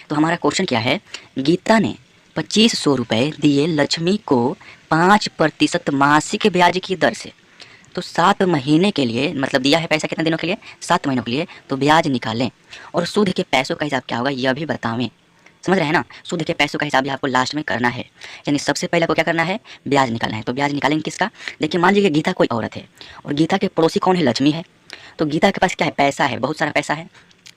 तो हमारा क्वेश्चन क्या है, गीता ने 2500 रुपये दिए लक्ष्मी को 5% मासिक ब्याज की दर से। तो 7 महीने के लिए मतलब दिया है पैसा कितने दिनों के लिए, 7 महीनों के लिए। तो ब्याज निकालें और सूद के पैसों का हिसाब क्या होगा यह भी बतावें। समझ रहे हैं ना, सूद के पैसों का हिसाब भी आपको लास्ट में करना है। यानी सबसे पहले आपको क्या करना है, ब्याज निकालना है। तो ब्याज निकालेंगे किसका, देखिए मान लीजिए गीता कोई औरत है और गीता के पड़ोसी कौन है, लक्ष्मी है। तो गीता के पास क्या है, पैसा है, बहुत सारा पैसा है।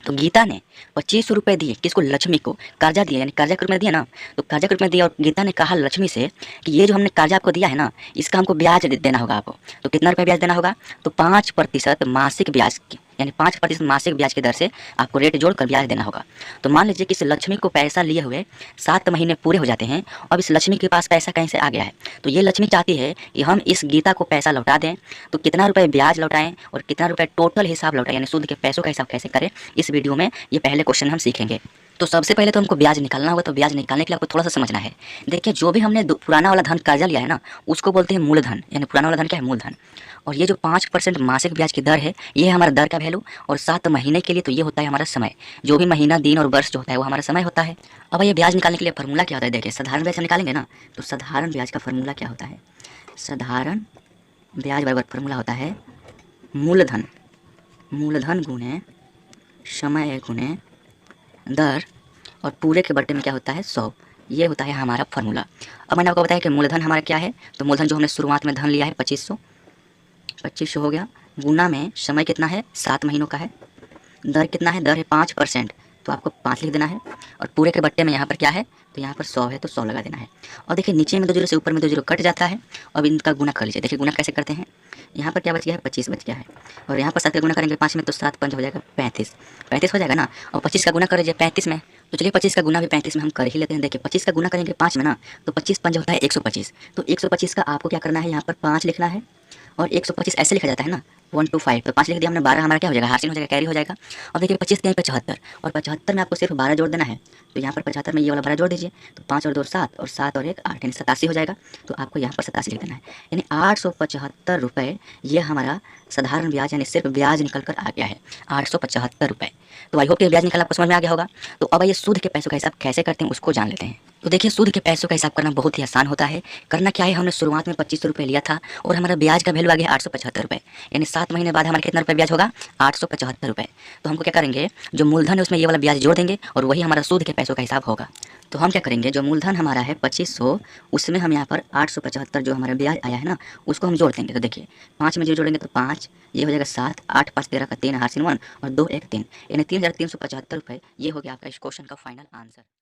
तो गीता ने 2500 रुपये दिए किसको, लक्ष्मी को, कर्जा दिया, यानी कर्जा के रूप में दिया ना। तो कर्जा के रूप में दिया और गीता ने कहा लक्ष्मी से कि ये जो हमने कर्जा आपको दिया है ना, इसका हमको ब्याज देना होगा आपको। तो कितना रुपये ब्याज देना होगा, तो 5% मासिक ब्याज की, यानी 5% मासिक ब्याज की दर से आपको रेट जोड़कर ब्याज देना होगा। तो मान लीजिए कि इस लक्ष्मी को पैसा लिए हुए 7 महीने पूरे हो जाते हैं। अब इस लक्ष्मी के पास पैसा कहीं से आ गया है, तो ये लक्ष्मी चाहती है कि हम इस गीता को पैसा लौटा दें। तो कितना रुपये ब्याज लौटाएं और कितना रुपये टोटल हिसाब लौटाएं, यानी सूद के पैसों का हिसाब कैसे करें, इस वीडियो में ये पहले क्वेश्चन हम सीखेंगे। तो सबसे पहले तो हमको ब्याज निकालना होगा। तो ब्याज निकालने के लिए आपको थोड़ा सा समझना है। देखिए जो भी हमने पुराना वाला धन कर्जा लिया है ना, उसको बोलते हैं मूलधन, यानी पुराना वाला धन क्या है, मूलधन। और ये जो 5% मासिक ब्याज की दर है, ये है हमारा दर का वैल्यू। और 7 महीने के लिए तो ये होता है हमारा समय। जो भी महीना, दिन और वर्ष जो होता है वो हमारा समय होता है। अब ये ब्याज निकालने के लिए फॉर्मूला क्या होता है, देखिए साधारण ब्याज निकालेंगे ना, तो साधारण ब्याज का फॉर्मूला क्या होता है, साधारण ब्याज बराबर फॉर्मूला होता है मूलधन, मूलधन गुणे समय गुणे दर और पूरे के बट्टे में क्या होता है 100। ये होता है हमारा फॉर्मूला। अब मैंने आपको बताया कि मूलधन हमारा क्या है, तो मूलधन जो हमने शुरुआत में धन लिया है 2500 हो गया, गुना में समय कितना है, 7 महीनों का है, दर कितना है, दर है 5%, तो आपको 5 लिख देना है। और पूरे के बट्टे में यहाँ पर क्या है, तो यहाँ पर 100 है तो 100 लगा देना है। और देखिए नीचे में 2 जीरो से ऊपर में 2 जीरो कट जाता है। अब इनका गुना कर लीजिए। देखिए गुना कैसे करते हैं, यहाँ पर क्या बच गया है, 25 बच गया है। और यहाँ पर 7 का गुना करेंगे 5 में, तो 7 5 हो जाएगा 35, 35 हो जाएगा ना। और 25 का गुना कर लीजिए 35 में, तो चलिए 25 का गुना भी 35 में हम कर ही लेते हैं। देखिए 25 का गुना करेंगे 5 में ना, तो 25 5 होता है 125। तो 125 का आपको क्या करना है, यहाँ पर 5 लिखना है। और 125 ऐसे लिखा जाता है ना, 1 2 5, तो 5 लिख दिया हमने, 12 हमारा क्या हो जाएगा, हासिल हो जाएगा, कैरी हो जाएगा। और देखिए 25 के 75, और 75 में आपको सिर्फ 12 जोड़ देना है। तो यहाँ पर 75 में ये वाला 12 जोड़ दीजिए, तो 5 और 2 7, और 7 और 1 8, यानी 87 हो जाएगा। तो आपको यहाँ पर 87 लिख देना है, यानी 875 रुपये ये हमारा साधारण ब्याज, यानी सिर्फ ब्याज निकल कर आ गया है 875 रुपये। तो आई होप कि ब्याज निकल आपको समझ में आ गया होगा। तो अब ये सूद के पैसों का हिसाब कैसे करते हैं उसको जान लेते हैं। तो देखिए सूद के पैसों का हिसाब करना बहुत ही आसान होता है। करना क्या है, हमने शुरुआत में 2500 रुपये लिया था और हमारा ब्याज का वैल्यू आ गया 875 रुपये, यानी 7 महीने बाद हमारा कितना रुपये ब्याज होगा, 875 रुपये। तो हमको क्या करेंगे, जो मूलधन है उसमें ये वाला ब्याज जोड़ देंगे और वही हमारा सूद के पैसों का हिसाब होगा। तो हम क्या करेंगे, जो मूलधन हमारा है 2500, उसमें हम यहाँ पर 875 जो हमारा ब्याज आया है ना, उसको हम जोड़ देंगे। तो देखिए 5 में जो जोड़ेंगे तो 5, ये हो जाएगा 7, 8 5 13 का 3, हासिल 1 और 2 1 3, यानी 3375 रुपये। ये हो गया आपका इस क्वेश्चन का फाइनल आंसर।